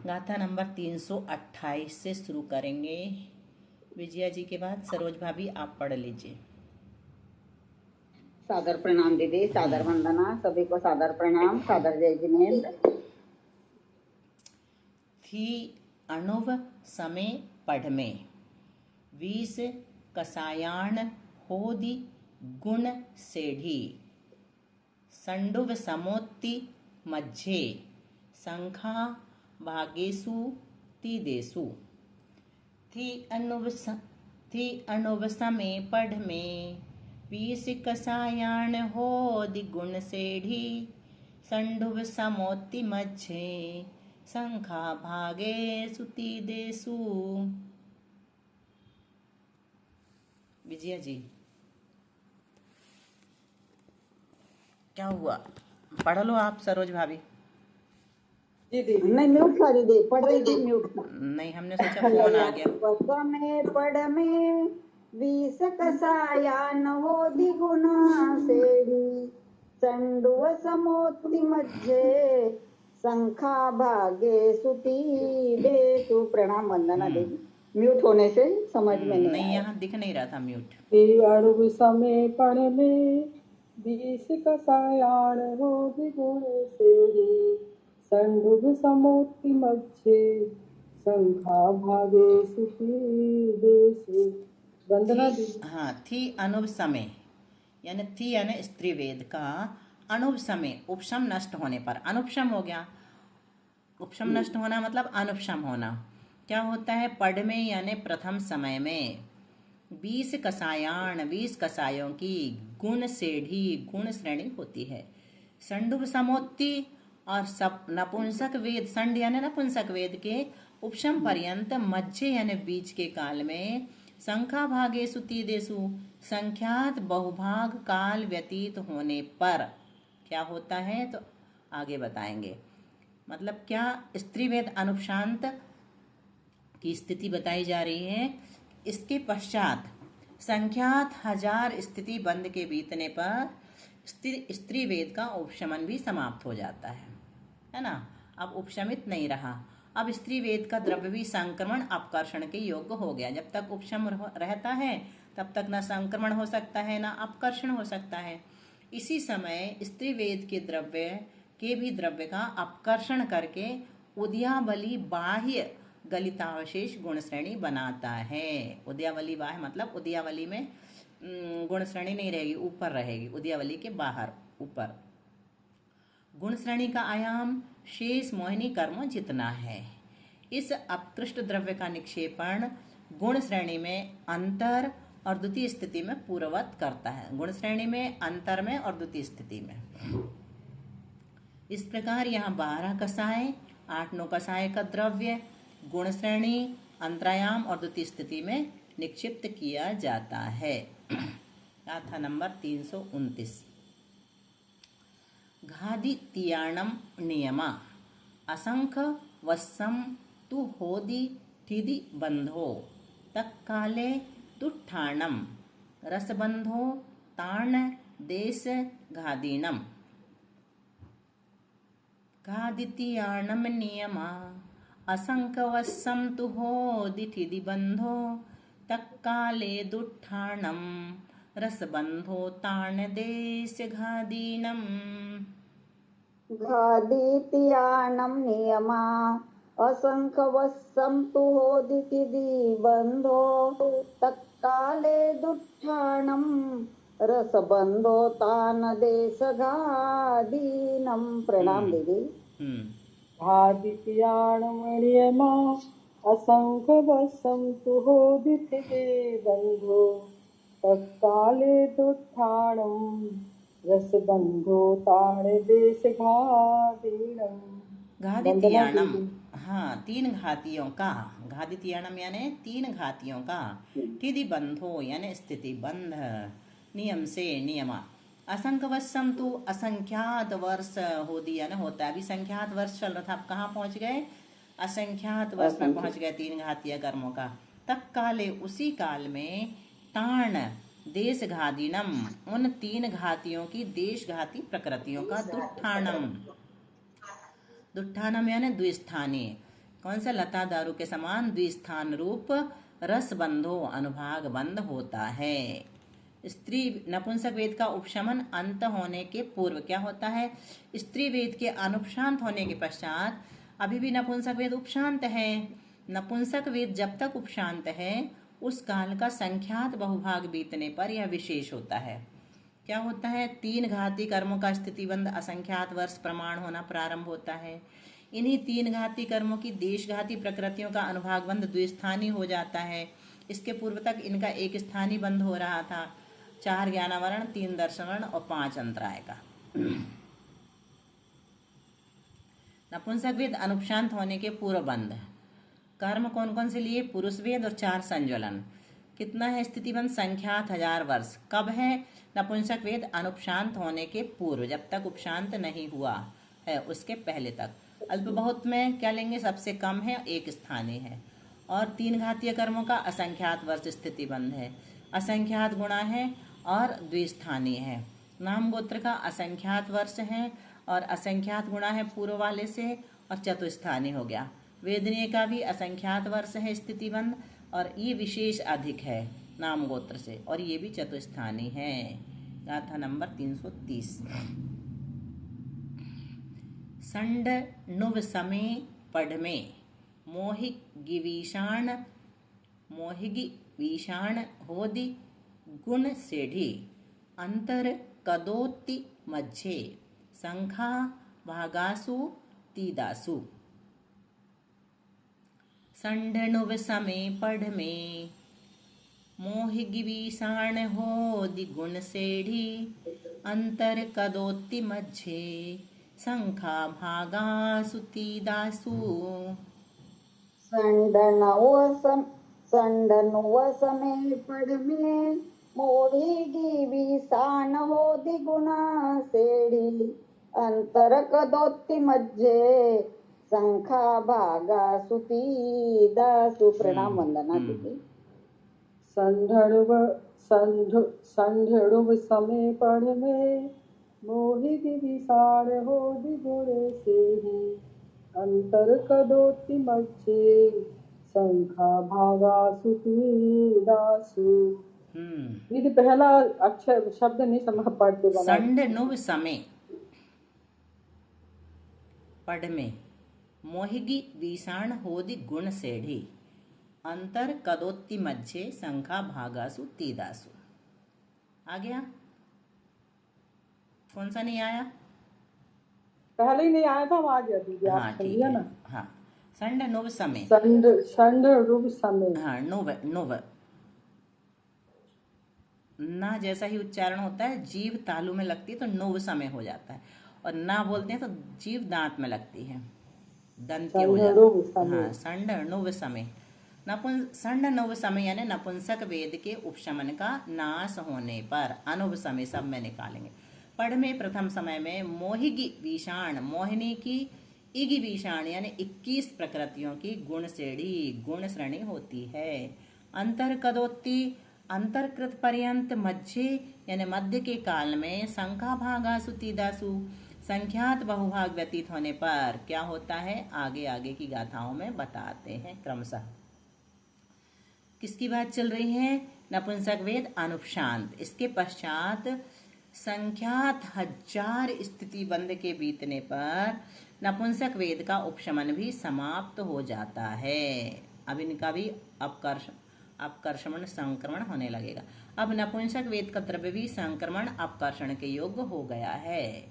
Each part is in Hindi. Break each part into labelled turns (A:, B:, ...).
A: गाथा नंबर 328 से शुरू करेंगे। विजया जी के बाद सरोज भाभी आप पढ़ लीजिए।
B: सादर प्रणाम दीदी, सादर वंदना, सभी को सादर प्रणाम, सादर जय जिनेन्द्र।
A: थी अणुव समय पढ़ में, वीस कसायाण होदि गुण सेढ़ी, संडुव समोत्ति मज्झे, संखा भागेसु तीदेसु। थी अणुव समय पढ़ में, वीस कसायाण होदि गुण सेढ़ी, संडुव समोत्ति मज्झे, संखा भागेसु तीदेसु। विजया जी क्या हुआ? पढ़ लो आप सरोज भाभी।
B: नहीं म्यूट था दीदी, पढ़ रही थी म्यूट था।
A: नहीं, हमने सोचा फोन आ गया।
B: समय पढ़ में, वीस कसायान होदि गुण सेढ़ी, संडुव समोत्ति मज्झे, संखा भागे सुतीदेसु। प्रणाम वंदना देवी। म्यूट होने से समझ में
A: नहीं, यहाँ दिख नहीं रहा था म्यूट।
C: अणुव समय पढ़ में, वीस कसायाण होदि गुण सेढ़ी, संडुव समोत्ति मज्झे, संखा भागेसु तीदेसु। वंदना दी।
A: हाँ, थी अनुव समय, यानी थी यानी स्त्री वेद का अनुव समय, उपशम नष्ट होने पर। अनुपशम हो गया, उपशम नष्ट होना मतलब अनुपशम होना। क्या होता है? पढ़ में यानी प्रथम समय में, 20 कसायाण 20 कसायों की, गुण सेढ़ी गुण श्रेणी होती है, संडुव समोत्ति और सब नपुंसक वेद, संड यानी नपुंसक वेद के उपशम पर्यंत, मज्झे यानी बीच के काल में, संख्या भागेसु तीदेसु संख्यात बहुभाग काल व्यतीत होने पर क्या होता है, तो आगे बताएंगे। मतलब क्या? स्त्रीवेद अनुपशांत की स्थिति बताई जा रही है। इसके पश्चात संख्यात 1000 स्थिति बंद के बीतने पर स्त्री वेद का उपशमन भी समाप्त हो जाता है ना। अब उपशमित नहीं रहा, अब स्त्री वेद का द्रव्य भी संक्रमण अपकर्षण के योग्य हो गया। जब तक उपशम रहता है तब तक न संक्रमण हो सकता है न अपकर्षण हो सकता है। इसी समय स्त्री वेद के द्रव्य के भी द्रव्य का अपकर्षण करके उद्यावली बाह्य गलितावशेष गुण श्रेणी बनाता है। उद्यावली बाह्य मतलब उद्यावली में गुण श्रेणी नहीं रहेगी, ऊपर रहेगी, उद्यावली के बाहर ऊपर। गुण श्रेणी का आयाम शेष मोहिनी कर्मों जितना है। इस अपकृष्ट द्रव्य का निक्षेपण गुण श्रेणी में अंतर और द्वितीय स्थिति में पूर्ववत करता है। गुण श्रेणी में, अंतर में और द्वितीय स्थिति में। इस प्रकार यहाँ 12 कसाय 8-9 कसाय का द्रव्य गुण श्रेणी, अंतरायाम और द्वितीय स्थिति में निक्षिप्त किया जाता है। गाथा नंबर 329। घादित्याणम नियमा, असंख वत्सम तु होदि ठिदि बंधो, तत्काले तुट्ठाणम रसबंधो ताण देश घादीनम। घादित्याणम नियमा, असंख वत्सम तु होदि ठिदि बंधो, तत्काले दुट्ठाणम रसबंधो ताण देश घादीनम।
B: घादित्याणम नियमा, असंख वत्सम तु होदि ठिदि बंधो, तत्काले दुट्ठाणम रसबंधो तान देश घादीनम। प्रणाम दीदी।
C: घादित्याणम नियमा, असंख वत्सम तु होदि ठिदि बंधो, तत्काले दुट्ठाणम रसबंधो ताण देश घादीनम।
A: घादित्याणम, हाँ, 3 घातियों का। घादित्याणम यानी 3 घातियों का। ठिदि बंधो यानी स्थिति बंध, नियम से, नियमा। असंख्य वत्सम तु असंख्यात वर्ष होदी यानी होता है। अभी संख्यात वर्ष चल रहा था, अब कहाँ पहुंच गए? असंख्यात वर्ष में पहुंच गए 3 घातीय कर्मों का। तत्काले उसी काल में, ताण देश घादीनम उन 3 घातियों की देशघाती प्रकृतियों का दुट्ठाणम, दुट्ठानम यानी द्विस्थानीय, कौन सा? लता दारू के समान द्विस्थान रूप रस बंधो अनुभाग बंद होता है। स्त्री नपुंसक वेद का उपशमन अंत होने के पूर्व क्या होता है? स्त्री वेद के अनुपशांत होने के पश्चात अभी भी नपुंसक वेद उपशांत है। नपुंसक वेद जब तक उपशांत है उस काल का संख्यात बहुभाग बीतने पर यह विशेष होता है। क्या होता है? 3 घाती कर्मों का स्थितिबंध असंख्यात वर्ष प्रमाण होना प्रारंभ होता है। इन्हीं 3 घाती कर्मों की देशघाती प्रकृतियों का अनुभाग बंध द्विस्थानी हो जाता है। इसके पूर्व तक इनका एक स्थानीय बंध हो रहा था। 4 ज्ञानावरण, 3 दर्शनवर्ण और 5 अंतराय का। नपुंसक वेद अनुपशांत होने के पूर्व बंध कर्म कौन कौन से लिए? पुरुष वेद और 4 संज्वलन। कितना है स्थितिबंध? संख्यात 1000 वर्ष। कब है? नपुंसक वेद अनुपशांत होने के पूर्व, जब तक उपशांत नहीं हुआ है उसके पहले तक। अल्प बहुत में क्या लेंगे? सबसे कम है, एक स्थानीय है। और 3 घातीय कर्मों का असंख्यात वर्ष स्थितिबंध है। असंख्यात गुणा है और द्विस्थानीय है। नाम गोत्र का असंख्यात वर्ष है और असंख्यात गुणा है पूर्व वाले से और चतुस्थानीय हो गया। वेदनीय का भी असंख्यात वर्ष है स्थितिबंध और ये विशेष अधिक है नाम गोत्र से और ये भी चतुस्थानीय है। गाथा नंबर 330। संड नुव समय पढ़ में मोहिगी विषाण होदि गुण सेढ़ी अंतर कदोत्ति मध्य संखा भागासु तीदासु। संडनुव समय पढ़ में मोहिगी विषाण होदि गुण सेढ़ी अंतर कदोत्ति मध्य संखा भागासु तीदासु।
B: संडनुव समय पढ़ में मोहिगी विषाण होदि गुण सेढ़ी अंतर कदोत्ति मध्य संखा भागा सुती दासु। प्रणाम वंदना दीदी।
C: संढुव समय पढ़ में मोहिगी विषाण होदि गुण सेढ़ी अंतर कदोत्ति मध्य संखा भागा सुती दासु। ये पहला अक्षर शब्द नहीं समझ पढ़ते बना।
A: संडनुव समय पढ़ में मोहिगी विषाण होदि गुण सेढ़ी अंतर कदोत्ति मध्य संखा भागासु तीदासु। आ गया? कौन सा नहीं आया?
C: पहले ही नहीं आया था, आ गया दीदी।
A: हाँ ठीक है। हाँ संड नुव समय।
C: संडुव समय।
A: हाँ नुव ना जैसा ही उच्चारण होता है, जीव तालू में लगती है तो नुव समय हो जाता है और ना बोलते हैं तो जीव दांत में लगती है, दंत्य हो जाता है। हाँ संड नुव समय। संड नुव समय यानी नपुंसक वेद के उपशमन का नाश होने पर। अनुव समय सब में निकालेंगे। पढ़ में प्रथम समय में मोहिगी विषाण, मोहिनी की इगी विषाण यानी 21 प्रकृतियों की गुण श्रेणी होती है। अंतर कदोत्ति अंतरकृत पर्यंत मध्य यानी मध्य के काल में संख्या भागासु तीदासु संख्यात बहुभाग व्यतीत होने पर क्या होता है? आगे आगे की गाथाओं में बताते हैं क्रमशः। किसकी बात चल रही है? नपुंसक वेद अनुपशांत। इसके पश्चात संख्यात 1000 स्थिति बंध के बीतने पर नपुंसक वेद का उपशमन भी समाप्त हो जाता है। अब इनका भी अपकर्षण संक्रमण होने लगेगा। अब नपुंसक वेद का द्रव्य भी संक्रमण अपकर्षण के योग्य हो गया है।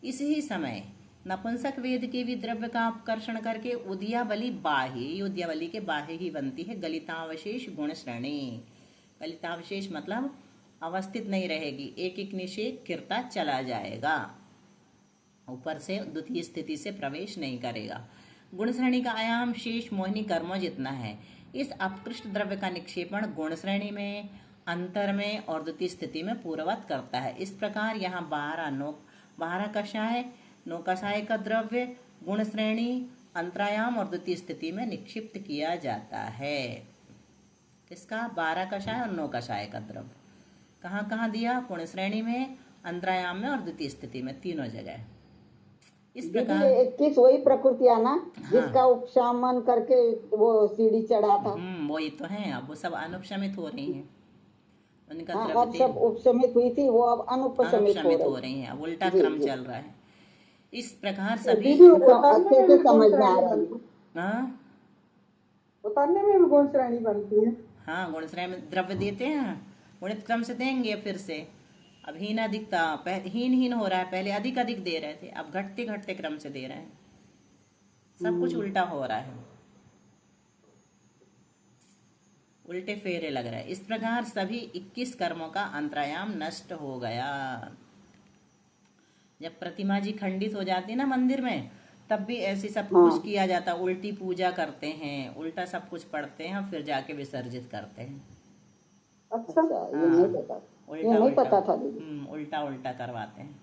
A: इसी समय नपुंसक वेद के भी द्रव्य का अपकर्षण करके उद्यावली बाह्य, उद्यावली के बाह्य ही बनती है गलितावशेष गुण श्रेणी। गलितावशेष मतलब अवस्थित नहीं रहेगी, एक एक नीचे गिरता चला जाएगा, ऊपर से द्वितीय स्थिति से प्रवेश नहीं करेगा। गुण श्रेणी का आयाम शेष मोहिनी कर्मों जितना है। इस अपकृष्ट द्रव्य का निक्षेपण गुण श्रेणी में, अंतर में और द्वितीय स्थिति में पूर्ववत करता है। इस प्रकार यहाँ 12 कषाय, 9 कषाय का द्रव्य गुण श्रेणी, अंतरायाम और द्वितीय स्थिति में निक्षिप्त किया जाता है। किसका? 12 कषाय और 9 कषाय का द्रव्य कहाँ कहाँ दिया? गुण श्रेणी में, अंतरायाम में और द्वितीय स्थिति में, तीनों जगह। इस
B: दीदी
A: प्रकार
B: 21 वही प्रकृतियां ना
A: हाँ
B: जिसका उपशामन करके वो सीढ़ी चढ़ा था।
A: वही तो है। अब वो सब अनुपशमित हो रही हैं, उनका
B: हाँ, अब
A: द्रव्यते
B: सब उपशमित हुई थी, वो अब अनुपशमित हो
A: अनुपशमित हो
B: रही।
A: रही हैं, अब उल्टा
B: जी
A: क्रम
B: जी।
A: चल रहा है। इस प्रकार
C: तो
A: सभी
C: दीदी
B: एकदम
C: उतारने
B: अच्छे
C: में
B: से
C: भी गुण
B: समझ में आ
C: श्रेणी
B: रही
C: बनती
B: है।
C: है।
A: हाँ
C: उतारने में भी गुण श्रेणी बनती है।
A: हाँ गुणश्रय में द्रव्य देते हैं, गुणित क्रम से देंगे फिर से। अब हीन अधिकता हीन हीन हो रहा है, पहले अधिक अधिक दे रहे थे, अब घटते घटते क्रम से दे रहे हैं। सब कुछ उल्टा हो रहा है, उल्टे फेरे लग रहे हैं। इस प्रकार सभी 21 कर्मों का अंतरायाम नष्ट हो गया। जब प्रतिमा जी खंडित हो जाती है ना मंदिर में, तब भी ऐसे सब कुछ
B: हाँ,
A: किया जाता, उल्टी पूजा करते हैं, उल्टा सब कुछ पढ़ते हैं और फिर जाके विसर्जित करते हैं।
C: अच्छा।
B: अच्छा, ये नहीं
A: हाँ
B: पता, ये
A: उल्टा
B: नहीं
A: उल्टा
B: पता था दीदी।
A: उल्टा उल्टा करवाते हैं।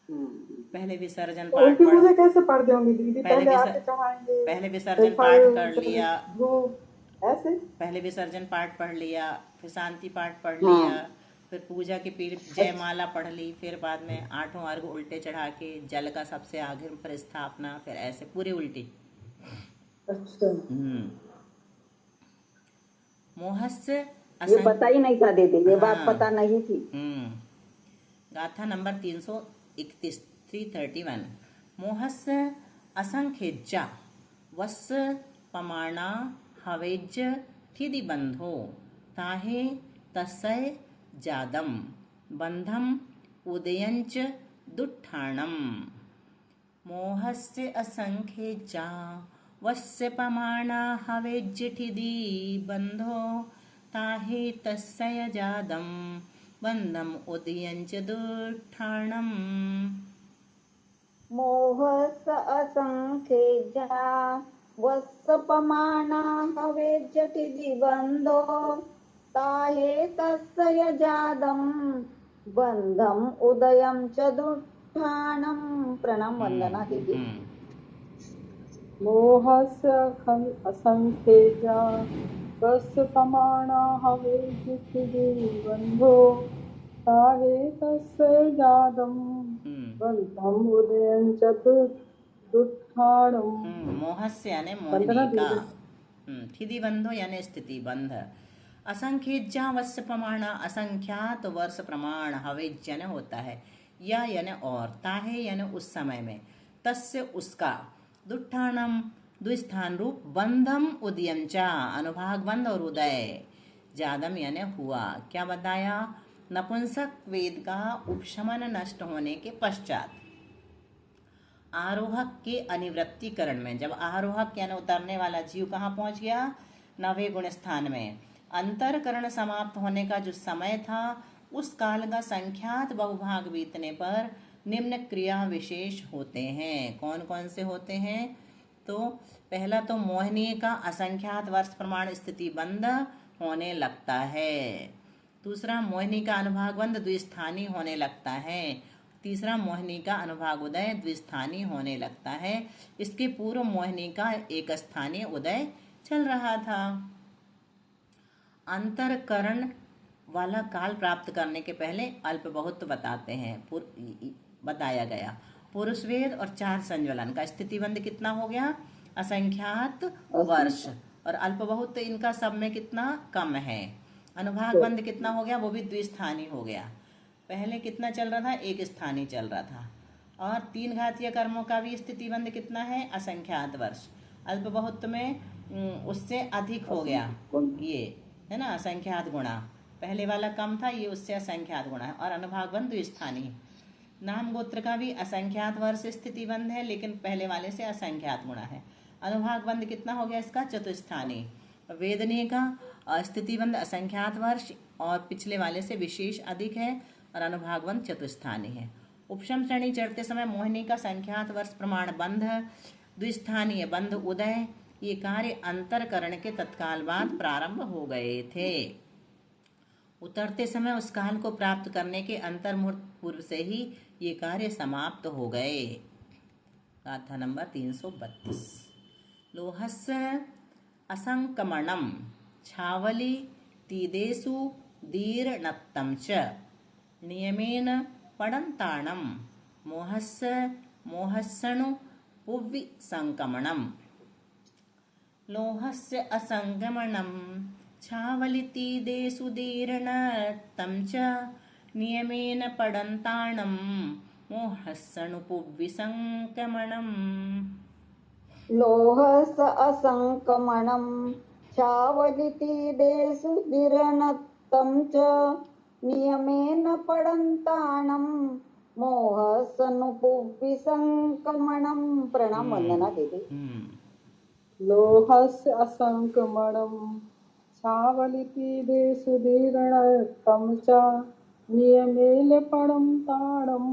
B: हम्म।
A: पहले विसर्जन
C: तो
A: पाठ
C: उल्टी
A: पढ़
C: पूजा कैसे पढ़ दोगे दीदी?
A: पहले
C: पहले
A: विसर
C: आके चढ़ाएंगे,
A: पहले
C: फिर
A: विसर्जन पाठ
C: फल,
A: कर
C: फिर
A: लिया,
C: धूप, ऐसे।
A: पहले विसर्जन पाठ पढ़ लिया, फिर शांति पाठ पढ़ लिया,
B: हाँ,
A: फिर पूजा की पीर
B: अच्छा
A: जयमाला पढ़ ली, फिर बाद में आठों अर्घ उल्टे चढ़ा के जल का सबसे आगे पर स्थापना, फिर ऐसे पूरी उल्टी।
C: अच्छा।
A: हम्म मोहस्य
B: ये
A: असंग
B: पता ही नहीं था दीदी, ये बात
A: हाँ
B: पता नहीं थी।
A: गाथा नंबर 331 331। मोहस्य असंख्यज्जा वस्य पमाणा हवेज थिदि बंधो ताहे तस्य जादम बंधम उदयंच दुट्ठाणम। मोहस्य असंख्यज्जा वस्य पमाणा हवेज थिदि बंधो ताहे तस्य जादम बंधम उदयंच दुट्ठाणम।
B: मोहस असंख्येजा वत्सपमाना हवे जटिति बंधो ताहे तस्य जादम बंधम उदयम च दुष्ठाणम। प्रणाम वंदना दीदी।
C: मोहस्य असंख्येजा कस्य प्रमाणा हवे जितिदि बंधो ताहे तस्य जादम बंधम उदयं च दुष्ठाणम।
A: मोहस्य यानी
C: वंदना
A: मोहिनी का,
C: दीदी।
A: थिदि बंधो यानी स्थिति बंध। असंख्यज्या वर्ष प्रमाण, असंख्यात वर्ष प्रमाण, हवेज यानी होता है, या यानी और, ताहे यानी उस समय में, तस्य उसका, दुट्ठाणम द्विस्थान रूप, बंधम उदयम चा अनुभाग बंध और उदय, जादम यानी हुआ। क्या बताया? नपुंसक वेद का उपशमन नष्ट होने के पश्चात आरोहक के अनिवृत्तिकरण में, जब आरोहक यानी उतरने वाला जीव कहाँ पहुंच गया? 9वें गुण स्थान में। अंतरकरण समाप्त होने का जो समय था, उस काल का संख्यात बहुभाग बीतने पर निम्न क्रिया विशेष होते हैं। कौन कौन से होते हैं? तो पहला तो मोहिनी का असंख्यात वर्ष प्रमाण स्थिति बंध होने लगता है। दूसरा, मोहिनी का अनुभाग बंध द्विस्थानी होने लगता है। तीसरा, मोहिनी का अनुभाग उदय द्विस्थानी होने लगता है। इसके पूर्व मोहिनी का एक स्थानीय उदय चल रहा था। अंतरकरण वाला काल प्राप्त करने के पहले अल्प बहुत बताते हैं, बताया गया। पुरुष वेद और 4 संज्वलन का स्थितिबंध कितना हो गया? असंख्यात वर्ष। और अल्प बहुत इनका सब में कितना कम है। अनुभाग बंध कितना हो गया? वो भी द्विस्थानी हो गया। पहले कितना चल रहा था? एक स्थानी चल रहा था। और 3 घातीय कर्मों का भी स्थितिबंध कितना है? असंख्यात वर्ष। अल्प बहुत में उससे अधिक हो गया, ये है ना, असंख्यात गुणा। पहले वाला कम था, ये उससे असंख्यात गुणा है। और अनुभाग बंध द्विस्थानी। नाम गोत्र का भी असंख्यात वर्ष स्थिति बंध है, लेकिन पहले वाले से असंख्यात गुणा है। अनुभाग बंध कितना हो गया इसका? चतुस्थानी। वेदनीय का स्थिति बंध असंख्यात वर्ष और पिछले वाले से विशेष अधिक है, और अनुभाग बंध चतुस्थानी है। उपशम श्रेणी चढ़ते समय मोहिनी का संख्यात वर्ष प्रमाण बंध, द्विस्थानीय बंध उदय, ये कार्य अंतरकरण के तत्काल बाद प्रारंभ हो गए थे। उतरते समय उस काल को प्राप्त करने के अंतर्मुहूर्त पूर्व से ही ये कार्य समाप्त हो गए। गाथा नंबर 332। लोहस्य असंकमणम छावली तीदेषु दीर्णत्तं च नियमेन पडन्ताणं मोहस्य मोहस्सनु पुव्वि संक्रमणम। लोहस्य असंक्रमणम छावलितीदे सुदीर्णत्तं च नियमेन पडन्ताणं मोहस्सनु पुव्वि संक्रमणम।
B: लोहस असंकमणं चावलितीदेषु दिरणत्तं च नियमेन पडन्ताणं मोहसनुपुविसंकमणं। प्रणाम वंदना दीदी।
C: लोहस्य असंक्रमणं छावलितीदेषु दीर्णत्तं च नियमेन पडन्ताणं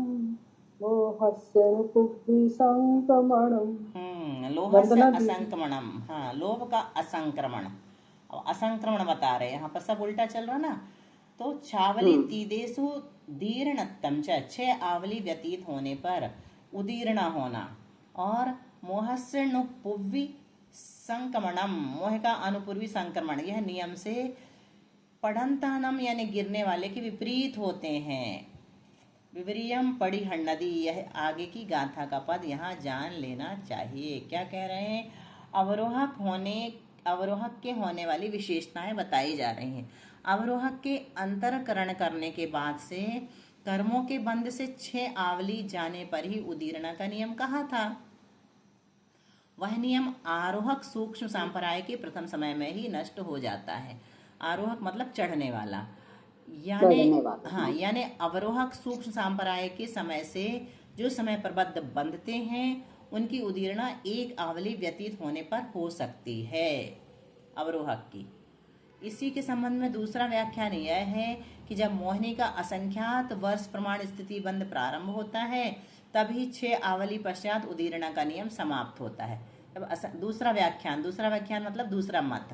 C: मोहस्य पुव्विसंक्रमणम्।
A: लोहस्य असंक्रमणम, हाँ, लोभ का असंक्रमण। अब असंक्रमण बता रहे हैं, यहाँ पर सब उल्टा चल रहा ना। तो छावली तीदेशु दीर्णत्तम च, 6 आवली व्यतीत होने पर उदीर्ण होना, और मोहस्य नुपुव्वि संक्रमणम, मोह का अनुपूर्वी संक्रमण, यह नियम से पढ़ंतानम यानी गिरने वाले के विपरीत होते हैं। विवरियम पड़ी हन्नदी, यह आगे की गाथा का पद यहाँ जान लेना चाहिए। क्या कह रहे हैं? अवरोहक के होने वाली विशेषताएं बताई जा रही हैं। अवरोहक के अंतरकरण करने के बाद से कर्मों के बंध से 6 आवली जाने पर ही उदीर्ण का नियम कहा था। वह नियम आरोहक सूक्ष्म संप्रदाय के प्रथम समय में ही नष्ट हो जाता है। आरोहक मतलब चढ़ने वाला, यानी अवरोहक सूक्ष्म संप्रदाय के समय से जो समय प्रबद्ध बंधते हैं उनकी उदीर्णा 1 आवली व्यतीत होने पर हो सकती है अवरोहक की। इसी के संबंध में दूसरा व्याख्यान यह है कि जब मोहिनी का असंख्यात वर्ष प्रमाण स्थिति बंध प्रारंभ होता है तभी 6 आवली पश्चात उदीर्णा का नियम समाप्त होता है। अब दूसरा व्याख्यान मतलब दूसरा मत।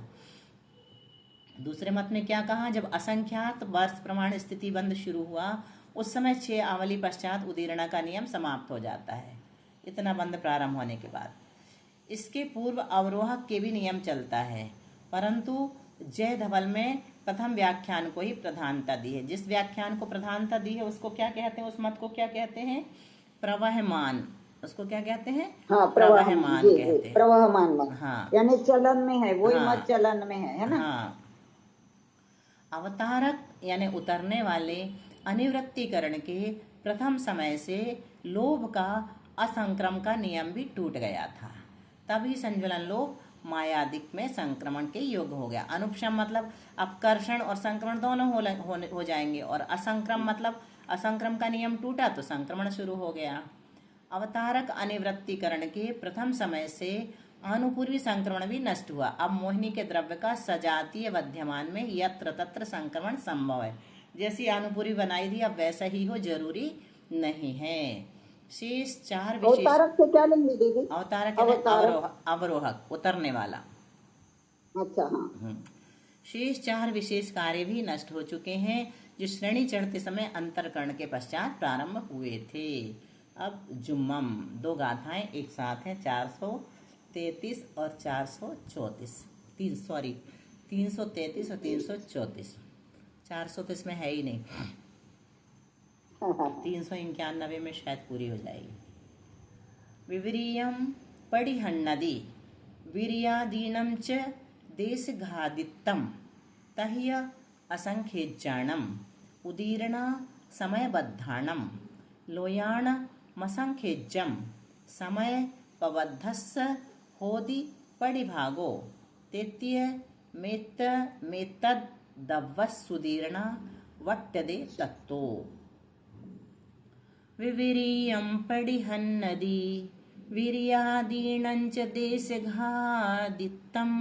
A: दूसरे मत में क्या कहा? जब असंख्यात वर्ष प्रमाण स्थिति बंध शुरू हुआ उस समय 6 आवली पश्चात उदीर्णा का नियम समाप्त हो जाता है, इतना बंध प्रारंभ होने के बाद। इसके पूर्व अवरोहक के भी नियम चलता है, परंतु जय धवल में प्रथम व्याख्यान को ही प्रधानता दी है। जिस व्याख्यान को प्रधानता दी है उसको क्या कहते हैं? उस मत को क्या कहते हैं? प्रवहमान। उसको क्या कहते हैं?
B: हाँ,
A: प्रवहमान कहते हैं।
B: प्रवहमान मत,
A: हाँ,
B: यानी चलन में है, वही
A: हाँ,
B: मत चलन में है ना।
A: हाँ। अवतारक यानी उतरने वाले अनिवृत्तिकरण के प्रथम समय से लोभ का असंक्रम का नियम भी टूट गया था। तभी संज्वलन लोभ मायादिक में संक्रमण के योग्य हो गया। अनुपशम मतलब अपकर्षण और संक्रमण दोनों हो जाएंगे, और असंक्रम मतलब असंक्रम का नियम टूटा तो संक्रमण शुरू हो गया। अवतारक अनिवृत्तिकरण के प्रथम समय से अनुपूर्वी संक्रमण भी नष्ट हुआ। अब मोहिनी के द्रव्य का सजातीय वध्यमान में यत्र तत्र संक्रमण संभव है। जैसी अनुपूर्वी बनाई थी अब वैसा ही हो जरूरी नहीं है। शेष 4 विशेष
B: अवतारक से क्या लेंगे दीदी?
A: अवतारक अवरोहक उतरने वाला।
B: अच्छा, हाँ।
A: शेष 4 विशेष कार्य भी नष्ट हो चुके हैं जो श्रेणी चढ़ते समय अंतरकरण के पश्चात प्रारंभ हुए थे। अब जुम्मम 2 गाथाएं एक साथ हैं, 433 और 434। 333 और 334। 400 तो इसमें है ही नहीं, 391 में शायद पूरी हो जाएगी। विवरीयम पड़िहन्नदी वीर्यादीनं च देशघादित्तं तह्य असंख्येज्जाणम् उदीर्णा समयबद्धाणं लोयाणमसंख्येज्जं समयपबद्धस्य होदि पडिभागो तेत्य मेत्तद्दव्वस्सुदीर्णा वट्टदे तत्तो। विविरीयं पडिहन्नदी वीर्यादीनं च देशघादित्तं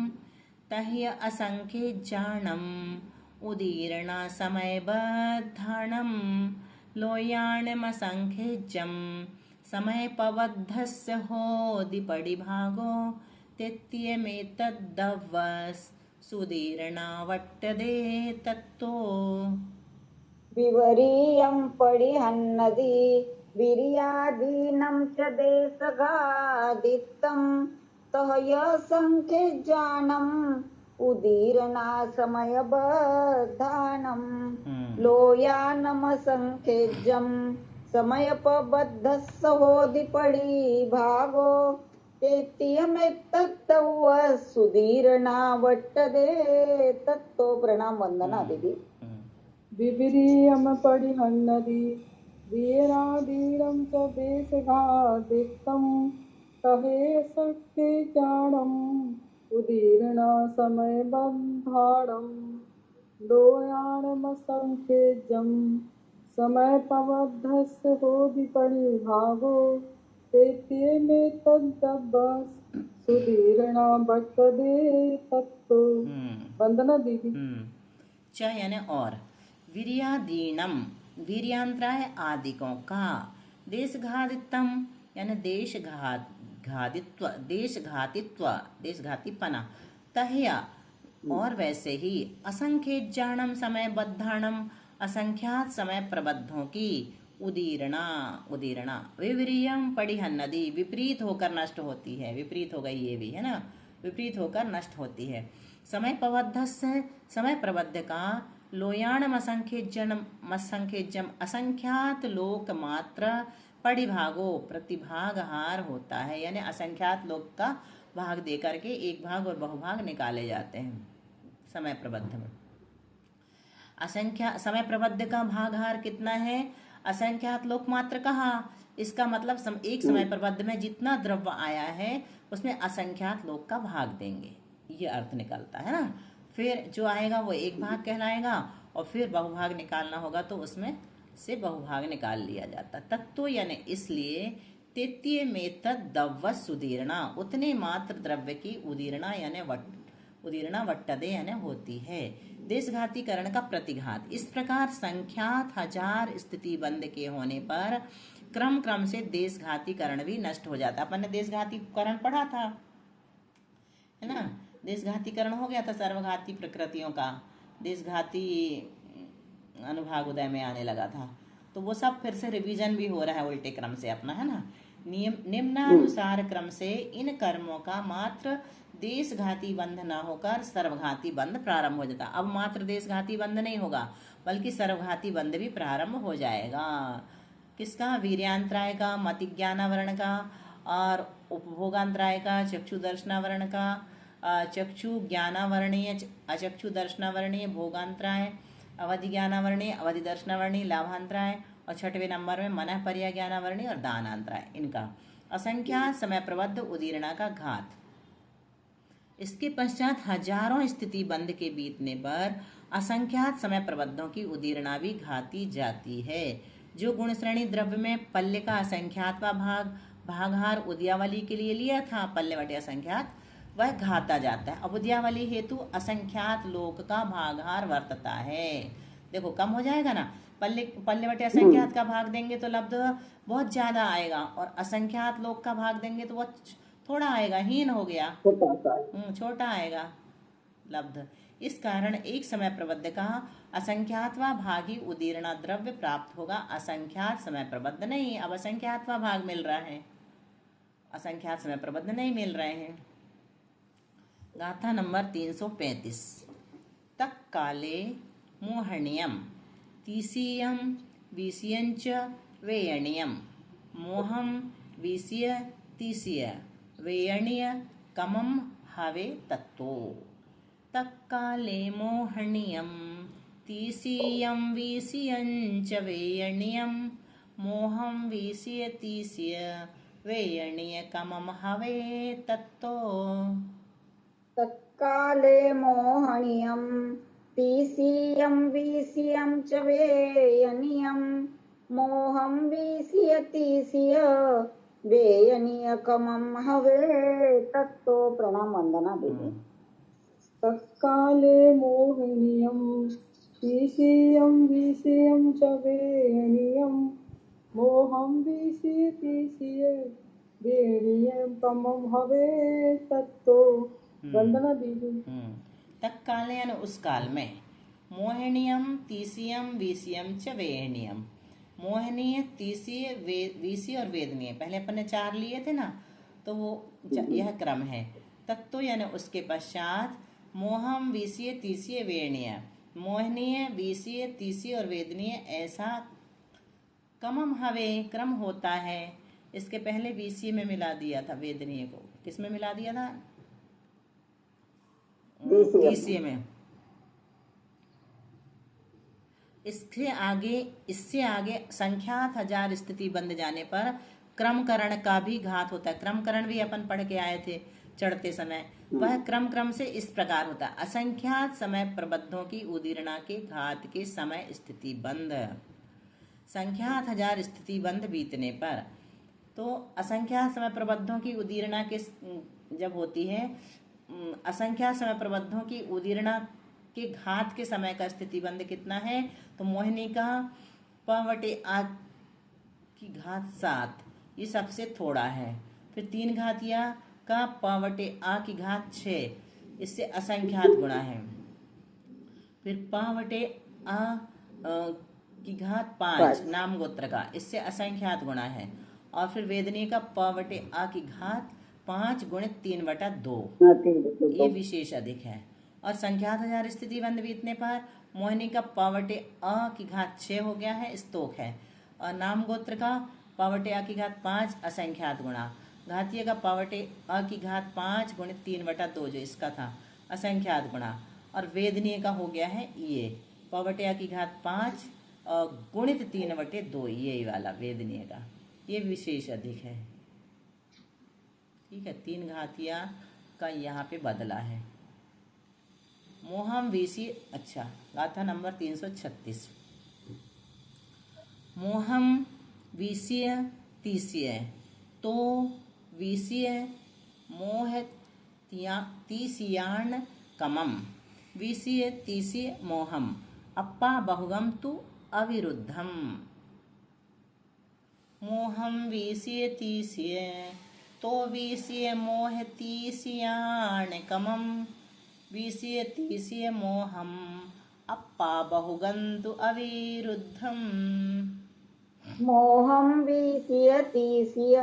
A: तह्य असंख्येज्जाणम् उदीर्णा समयबद्धाणं लोयाणमसंख्येज्जं समयपबद्धस्य होदि पडिभागो तेत्यमेतद्दव्वस्सुदीर्णा वट्टदे तत्तो।
B: विवरीयं पडिहन्नदी वीर्यादीनं च देशघादित्तं तह्यसंख्येज्जाणम् उदीर्णा समयबद्धाणं लोयानमसंख्येज्जं समयपबद्धस्स होदि पड़ी भागो तेतियमेतत्तव सुधीर्णावट्टदे तत्तो प्रणाम वंदना दीदी।
C: बिबिरीयम परिहन्नदि वीराधीरं च देशघादितं कहे सख्ये जाडम् उदीर्ण समयबन्धाडम् दोयाणमसंखेजं समयपबद्धस्य होदि परिभागो तेत्येमेतद्दब्बस् सुधीर्णा भट्टदे तत्तो। वंदना दीदी।
A: च यानी और, वीर्यादीनम वीर्यांतराय आदिकों का, देशघातित्वम यानी देशघातिपना, तहया और वैसे ही, असंख्येज्जाणम समय बद्धाणम असंख्यात समय प्रबद्धों की, उदीरणा विवीर्यम पड़िहन नदी विपरीत होकर नष्ट होती है, विपरीत हो गई ये भी है ना, विपरीत होकर नष्ट होती है। समय प्रबद्ध का लोयाणम असंख्येजम असंख्यात लोक मात्र परिभागो प्रतिभागहार होता है, यानी असंख्यात लोक का भाग दे करके एक भाग और बहुभाग निकाले जाते हैं समय प्रबद्ध में। समय प्रबद्ध का भागहार कितना है? असंख्यात लोक मात्र कहा, इसका मतलब एक समय प्रबद्ध में जितना द्रव्य आया है उसमें असंख्यात लोक का भाग देंगे, ये अर्थ निकलता है ना। फिर जो आएगा वो एक भाग कहलाएगा और फिर बहुभाग निकालना होगा तो उसमें से बहुभाग निकाल लिया जाता। तत्व यानी इसलिए तेतीय में तद्दव्य सुदीर्णा, उतने मात्र द्रव्य की उदीर्णा यानी उदीर्णा वट्टदे यानी होती है, देशघातीकरण का प्रतिघात। इस प्रकार संख्यात हजार स्थिति बंद के होने पर क्रम से देशघातीकरण भी नष्ट हो जाता। अपन ने देशघातीकरण पढ़ा था, है ना, देशघातीकरण हो गया था सर्वघाती प्रकृतियों का, देशघाती अनुभाग उदय में आने लगा था, तो वो सब फिर से रिवीजन भी हो रहा है उल्टे क्रम से अपना, है ना। निम्नानुसार क्रम से इन कर्मों का मात्र देशघाती बंध न होकर सर्वघाती बंध प्रारंभ हो जाता। अब मात्र देशघाती बंध नहीं होगा बल्कि सर्वघाती बंध भी प्रारंभ हो जाएगा। किसका? वीर्यांतराय का, मतिज्ञानावरण का, और उपभोगांतराय का, चक्षु दर्शनावरण का, चक्षु ज्ञानावरणीय, अचक्षु दर्शनावरणीय, भोगांतराय, अवधि ज्ञानावरणीय, अवधि दर्शनावरणीय, लाभांतराय, और 6वें नंबर में मनः पर्या ज्ञानावरणीय और दानांतराय। इनका असंख्यात समय प्रबद्ध उदीर्णा का घात। इसके पश्चात हजारों स्थिति बंद के बीतने पर असंख्यात समय प्रबद्धों की उदीर्णा भी घाती जाती है। जो गुण श्रेणी द्रव्य में पल्ले का असंख्यात व भागहार उद्यावली के लिए लिया था, पल्ले वटे असंख्यात, वह घाता जाता है। अब उद्यावली हेतु असंख्यात लोक का भागहार वर्तता है। देखो कम हो जाएगा ना, पल्ले वटे असंख्यात का भाग देंगे तो लब्ध बहुत ज्यादा आएगा, और असंख्यात लोक का भाग देंगे तो बहुत थोड़ा आएगा, हीन हो गया, छोटा आएगा लब्ध। इस कारण एक समय प्रबद्ध का असंख्यात व भागी उदीर्णा द्रव्य प्राप्त होगा, असंख्यात समय प्रबद्ध नहीं। अब असंख्यात व भाग मिल रहा है, असंख्यात समय प्रबद्ध नहीं मिल रहे हैं। गाथा नंबर 335। तक काले मोहनियम तीसीयम विषयंच वेयणीयम मोहम विषय तीसीय वेयणीय कमम हवे तत्तो। तक्काले मोहनीयम तीसीयम विषयंच वेयणीयम मोहम विषय तीसीय वेयणीय कमम हवे तत्तो।
B: तत्काले मोहनीयम तीसीयम विषयं च वेयनीयम मोहं विषयतीसीय वेयनीय कमम हवे तत्तो। प्रणाम वंदना दीदी।
C: तत्काले मोहनीयम तीसीयम विषयं च वेयनीयम मोहं विषयतीसीय वेयनीयम कमम हवे तत्तो। वंदना दीदी।
A: तत्काल यानी उस काल में, मोहनीयम तीसीयम विषयम च वेयनीयम, मोहनीय, तीसीय, विषय और वेदनीय, पहले अपन ने 4 लिए थे ना, तो वो यह क्रम है। तत्तो यानी उसके पश्चात मोहम विषय तीसीय वेयनीय, मोहनीय, विषय, तीसीय और वेदनीय, ऐसा कमम हवे क्रम होता है। इसके पहले बीसीए में मिला दिया था वेदनीय को, किस में मिला दिया था?
B: बीसीए
A: तीसीए में। इससे आगे संख्यात हजार स्थिति बंद जाने पर क्रमकरण का भी घात होता है। क्रमकरण भी अपन पढ़ के आए थे चढ़ते समय। वह क्रम से इस प्रकार होता है। असंख्यात समय प्रबद्धों की उदीर्णा के घात के समय स्थिति बंद। संख्यात हजार स्थिति बंद बीतने पर, तो असंख्यात समय प्रबद्धों की उदीर्णा के जब होती है, असंख्यात समय प्रबद्धों की उदीर्णा के घात के समय का स्थिति बंद कितना है? तो मोहिनी का प/आ की घात 7, ये सबसे थोड़ा है। फिर 3 घातिया का प/आ की घात 6, इससे असंख्यात गुणा है। फिर प/आ की घात 5 नाम गोत्र का, इससे असंख्यात गुणा है। और फिर वेदनीय का प/आ की घात 5 गुणित 3/2, ये विशेष अधिक है। और संख्यात हजार स्थिति बंद बीतने पर मोहिनी का प/आ की घात 6 हो गया है, स्तोक है। और नाम गोत्र का प/आ की घात 5 असंख्यात गुणा, घातीय का प/आ की घात 5 गुणित 3/2 जो इसका था असंख्यात गुणा। और वेदनीय का हो गया है ये प/आ की घात 5 गुणित 3/2, ये वाला वेदनीय का, ये विशेष अधिक है। ठीक है, 3 घातिया का यहाँ पे बदला है। मोहम वीसी, अच्छा गाथा नंबर 336। मोहम वीसीय तीसीय, तो वीसीय मोह तीसियाण कमम, वीसीय तीसीय मोहम, अप्पा बहुगम तु अविरुद्धम। मोहम वीसीय तीसीय, तो वीसीय मोह तीसियाण कमम, वीसीय तीसीय मोहम, अप्पा बहुगंतु अविरुद्धम।
B: मोहम वीसीय तीसीय,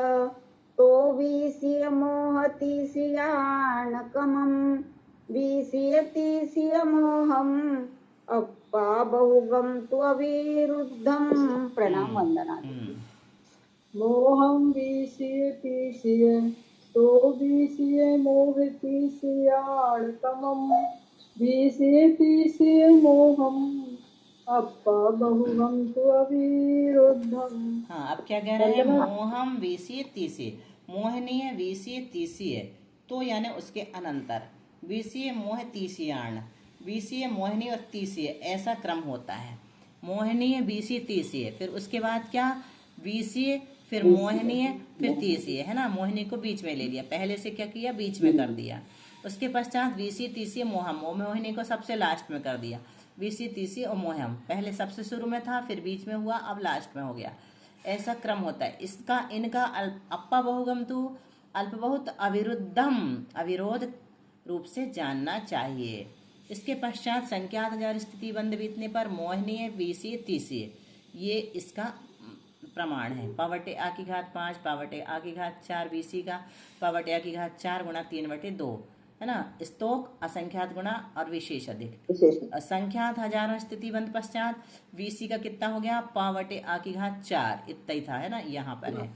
B: तो वीसीय मोह तीसियाणकमं, वीसीय तीसीय मोहम, अप्पा बहुगम तु अविरुद्धम। प्रणाम वंदना।
C: मोहम वीसीय तीसीय, तो वीसीय मोह तीसियाणकमं, वीसीय तीसीय मोहम, अप्पा बहुगम तु अविरुद्धम।
A: हाँ, अब क्या कह रहे हैं? मोहम वीसीय तीसीय, मोहनीय वीसीय तीसीय, तो यानी उसके अनंतर वीसीय मोह तीसियाण, वीसीय मोहिनी और तीसीय, ऐसा क्रम होता है। मोहनीय वीसीय तीसीय, फिर उसके बाद क्या? वीसीय, फिर मोहनीय, फिर तीसीय, है ना। मोहिनी को बीच में ले लिया, पहले से क्या किया? बीच में कर दिया। उसके पश्चात वीसीय तीसीय मोहम, मोहिनी को सबसे लास्ट में कर दिया। वीसीय तीसीय और मोहम पहले सबसे शुरू में था, फिर बीच में हुआ, अब लास्ट में हो गया। ऐसा क्रम होता है इसका। इनका अप्पा बहुगम तु अल्प बहुत अविरुद्धम, अविरोध रूप से जानना चाहिए। इसके पश्चात संख्यात हजार स्थिति बंद बीतने पर मोहनीय वीसीय तीसीय, ये इसका प्रमाण है। प/आ की घात 5, प/आ की घात 4, वीसी का प/आ की घात 4 गुणा 3/2, है ना। स्तोक असंख्यात गुणा और विशेष अधिक। संख्यात हजारों स्थिति बंद पश्चात वीसी का कितना हो गया? प/आ की घात 4, इतना ही था, है ना, यहाँ पर है।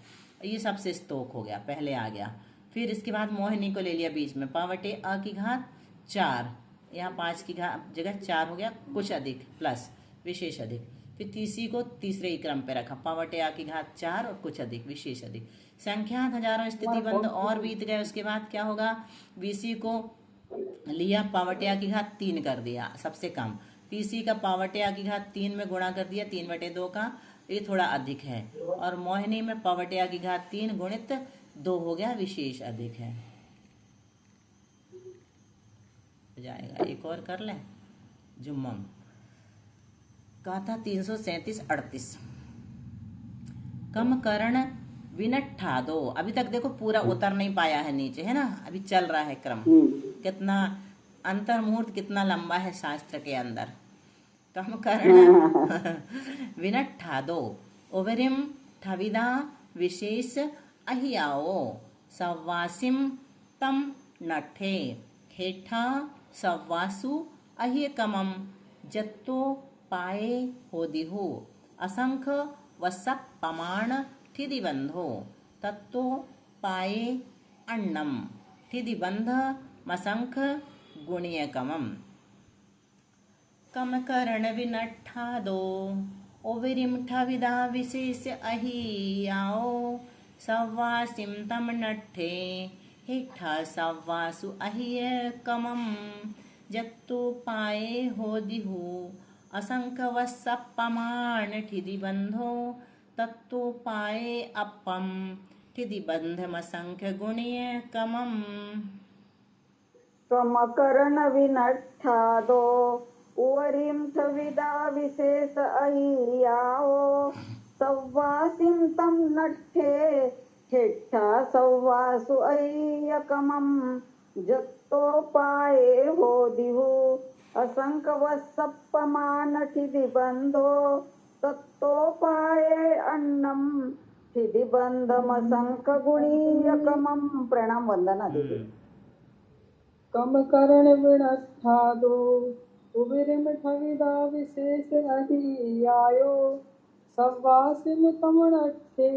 A: ये सबसे स्तोक हो गया, पहले आ गया। फिर इसके बाद मोहिनी को ले लिया बीच में, प/आ की घात 4, यहाँ 5 की जगह 4 हो गया, कुछ अधिक प्लस विशेष अधिक। फिर तीसरी को तीसरे ही क्रम पे रखा, प/आ की घात 4 और कुछ अधिक विशेष अधिक। संख्यात हजारों स्थिति बंद और बीत गए। उसके बाद क्या होगा? वीसी को लिया, प/आ की घात 3 कर दिया, सबसे कम। तीसरी का प/आ की घात 3 में गुणा कर दिया, 3/2 का, ये थोड़ा अधिक है। और मोहिनी में प/आ की घात 3 गुणित 2 हो गया, विशेष अधिक है। हो जाएगा, एक और कर लें। जुम्मम गाथा 337-38। कम कर्ण विनट्ठा दो, अभी तक देखो पूरा उतर नहीं पाया है नीचे, है ना, अभी चल रहा है क्रम। कितना अंतर मुहूर्त कितना लंबा है शास्त्र के अंदर। कम कर्ण विनट्ठा दो, उभरिम ठविदा विशेष अहियाओ, सव्वासिम तम नठे, ठेठा सव्वासु अहिय कमम, जत्तो पाए हो दिहु, असंख वसप्पमाण ठिदिबंधो तत्तो पाये अन्नम ठिदिबंध मसंख गुणीयकमम कम करण विनट्ठादो ओविरिम ठविदा विशेष अहियाओ सव्वासिम तम नट्ठे हिठा सव्वासु अहिय कमम जत्तु पाए हो दिहु असंख वसप्पमाण ठिदिबंधो तत्तो पाए अपम ठिदिबंधमसंख्य गुणीय कमम
B: समकरण विनट्ठादो उवरिम थविदा विशेष अहियाओ सव्वासिम तम नट्ठे ठेठा सव्वासु अय्यकमम जत्तो पाए हो दिहु असंक वसप्पमान ठिदिबंधो तत्तो पाए अन्नम ठिदिबंधमसंख गुणीयकमम। प्रणाम वंदना दीदी।
C: कम करण विनष्ठादो उविरिम ठविदा विशेष अहियायो सव्वासिम तमणट्ठे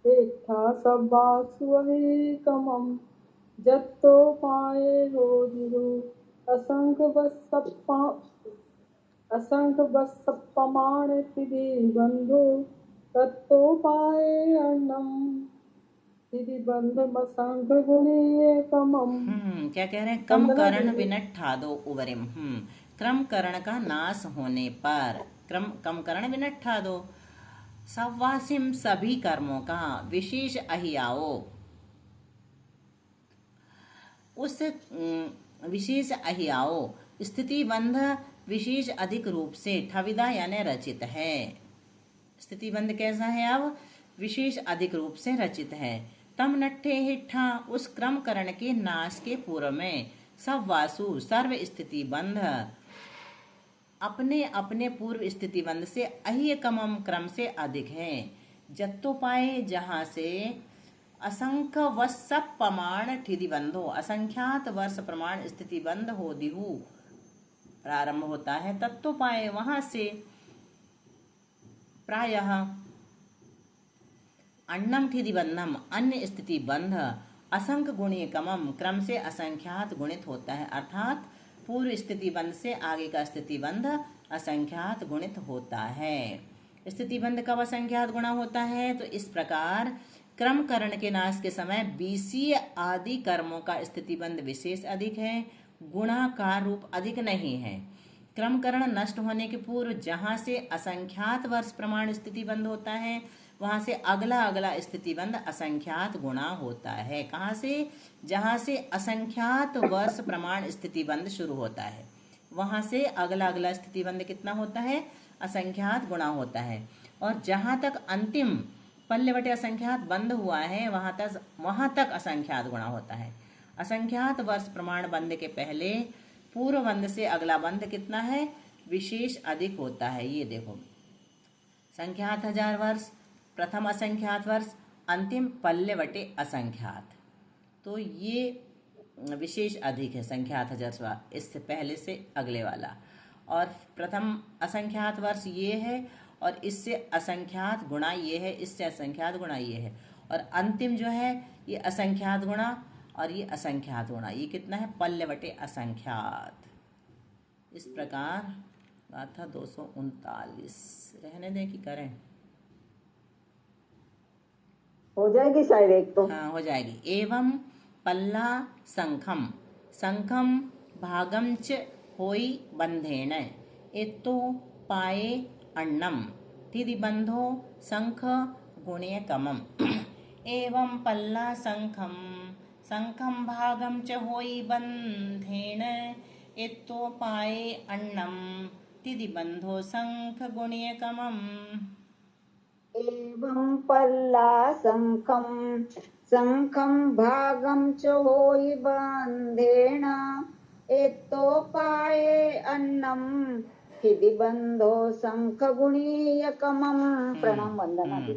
C: हेठा सव्वासु अहिकमम जत्तो पाए हो दिहु असंख वसप्पमाण ठिदिबंधो तत्तो पाए अन्नम ठिदिबंधमसंख गुणीयकमम।
A: क्या कह रहे हैं? कम करण विनट्ठादो उवरिम। क्रम करण का नाश होने पर कम करण विनट्ठादो सव्वासिम सभी कर्मों का विशेष अहियाओ उस विशेष अहियाओ स्थिति बंध विशेष अधिक रूप से ठविदा यानी रचित है। स्थिति बंध कैसा है? अब विशेष अधिक रूप से रचित है। तम नट्ठे हिठा उस क्रम करण के नाश के पूर्व में सब वासु सर्व स्थिति बंध अपने अपने पूर्व स्थिति बंध से अहिय कमम क्रम से अधिक है। जत्तो पाए जहाँ से असंख्य वसप प्रमाण ठिदिबंधो असंख्यात वर्ष प्रमाण स्थिति बंध हो दिहु प्रारंभ होता है। तत्तो पाए वहां से प्रायः अन्नम ठिदिबंधम अन्य स्थिति बंध असंख्य गुणीय कमम क्रम से असंख्यात गुणित होता है। अर्थात पूर्व स्थिति बंध से आगे का स्थिति बंध असंख्यात गुणित होता है। स्थिति बंध कब असंख्यात गुणा होता है? तो इस प्रकार क्रम करण के नाश के समय बीसीय आदि कर्मों का स्थिति बंध विशेष अधिक है, गुणाकार रूप अधिक नहीं है। क्रमकरण नष्ट होने के पूर्व जहां से असंख्यात वर्ष प्रमाण स्थिति बंध होता है वहां से अगला अगला स्थिति बंध असंख्यात गुणा होता है। कहां से? जहां से असंख्यात वर्ष प्रमाण स्थिति बंध शुरू होता है वहां से अगला अगला स्थिति बंध कितना होता है? असंख्यात गुणा होता है। और जहां तक अंतिम पल्ले बटे असंख्यात बंध हुआ है वहां तक असंख्यात गुणा होता है। असंख्यात वर्ष प्रमाण बंध के पहले पूर्व बंध से अगला बंध कितना है? विशेष अधिक होता है। ये देखो संख्यात 1000 वर्ष, प्रथम असंख्यात वर्ष, अंतिम पल्ले बटे असंख्यात, तो ये विशेष अधिक है संख्यात 1000 इससे पहले से अगले वाला। और प्रथम असंख्यात वर्ष ये है और इससे असंख्यात गुणा ये है, इससे असंख्यात गुणा ये है। और अंतिम जो है ये असंख्यात गुणा और ये असंख्यात गुणा, ये कितना है? पल्ले बटे असंख्यात। इस प्रकार गाथा 239 रहने दें कि करें?
B: हो जाएगी शायद एक तो।
A: हाँ हो जाएगी। एवं पल्ला संखम संखम भागम च होई बंधेन एतो पाए अन्नम ठिदिबंधो संख गुणे कमम। एवं पल्ला संखम संखम भागम च होई बंधेन एतो पाए अन्नम ठिदिबंधो संख गुणे कमम।
B: एवं पल्ला संखम संखम भागम च होई बंधेन एतो पाए अन्नम ठिदिबंधो संख गुणीयकमम। प्रणाम वंदना दी।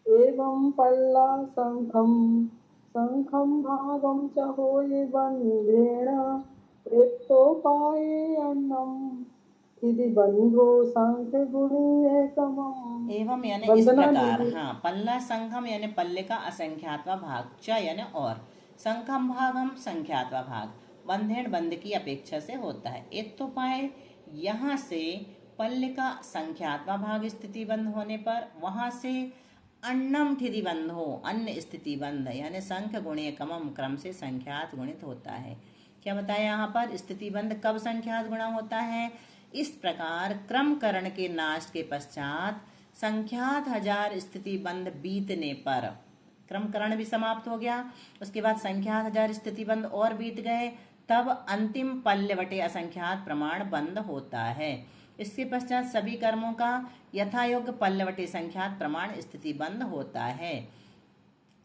C: एवं पल्ला संखम भागम च होई बंधेन एतो पाए अन्नम तिथि बंधो संख गुणी है कमम।
A: एवं यानी इस
C: वंदना
A: प्रकार,
C: दीदी।
A: हाँ, पल्ला संघम यानी पल्ले का असंख्यात्वा भाग, च यानी और, संघम भागम संख्यात्वा भाग, बंधेड़ बंध की अपेक्षा से होता है। एक तो पाए यहाँ से पल्ले का संख्यात्वा भाग स्थिति बंध होने पर, वहां से अन्नम ठिधि बंध हो, अन्य स्थिति बंध यानी संख्य गुणे कमम क्रम से संख्यात गुणित होता है। क्या बताया यहाँ पर, स्थिति बंध कब संख्यात गुणा होता है? इस प्रकार क्रमकरण के नाश के पश्चात संख्यात 1000 स्थिति बंध बीतने पर, क्रमकरण भी समाप्त हो गया, उसके बाद संख्यात 1000 स्थिति बंध और बीत गए, तब अंतिम पल्य वटे असंख्यात प्रमाण बंद होता है। इसके पश्चात सभी कर्मों का यथायोग्य पल्लवटे संख्यात प्रमाण स्थिति बंद होता है।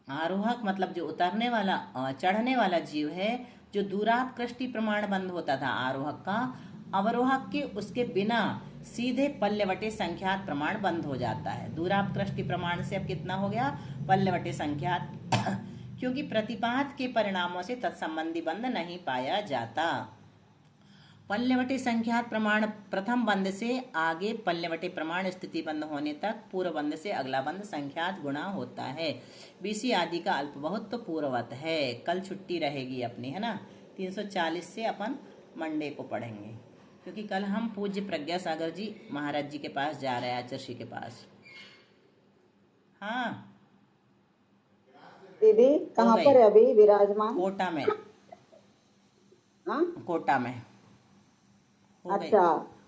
A: आरोहक मतलब जो उतरने वाला चढ़ने वाला जीव है, जो दूराप कृष्टि प्रमाण बंद होता था आरोहक का, अवरोहक के उसके बिना सीधे पल्लवटे संख्यात प्रमाण बंद हो जाता है। दूराप कृष्टि प्रमाण से अब कितना हो गया? पल्लवटे संख्यात क्योंकि प्रतिपात के परिणामों से तत्संबंधी बंध नहीं पाया जाता। पल्लवटे संख्यात प्रमाण प्रथम बंध से आगे पल्लवटे प्रमाण स्थिति बंध होने तक पूर्व बंध से अगला बंध संख्यात गुणा होता है। बीसी आदि का अल्प बहुत तो पूर्ववत है। कल छुट्टी रहेगी अपनी, है ना। 340 से अपन मंडे को पढ़ेंगे, क्योंकि कल हम पूज्य प्रज्ञा सागर जी महाराज जी के पास जा रहे हैं, आचर्षी के पास। हाँ
B: दीदी कहाँ
A: गई।
B: पर है अभी विराजमान?
A: कोटा में,
B: हाँ
A: कोटा में हो गई।
B: अच्छा